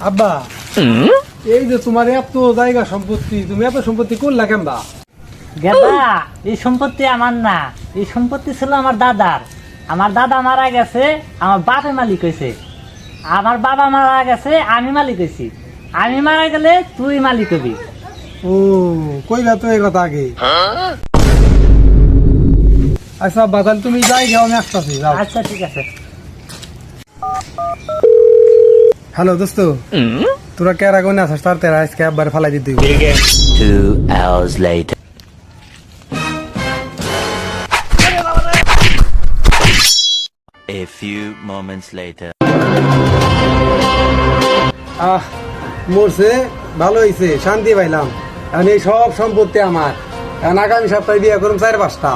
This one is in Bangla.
আব্বা, এই যে তোমার এত জায়গা সম্পত্তি, তুমি এত সম্পত্তি করলা কেমবা? গেদা, এই সম্পত্তি আমার না, এই সম্পত্তি ছিল আমার দাদার। আমার দাদা মারা গেছে, আমার বাপে মালিক হয়েছে। আমার বাবা মারা গেছে, আমি মালিক হয়েছি। আমি মারা গেলে তুই মালিক হবি। ও, কইলা তো এই কথা আগে। আচ্ছা আব্বা, তাহলে তুমি যাই যাও, আমি আসতেছি। যাও। আচ্ছা ঠিক আছে। হ্যালো দোস্ত, তোরা কেরা কোনে আছিস? তার তেরা আজকে আব্বার ফালাই দিতে হইব। 2 hours later. A few moments later. মরছে, ভালো হয়েছে, শান্তি পাইলাম। এখন এই সব সম্পত্তি আমার। এখন আগামী সপ্তাহে বিয়ে করুন 4-5টা।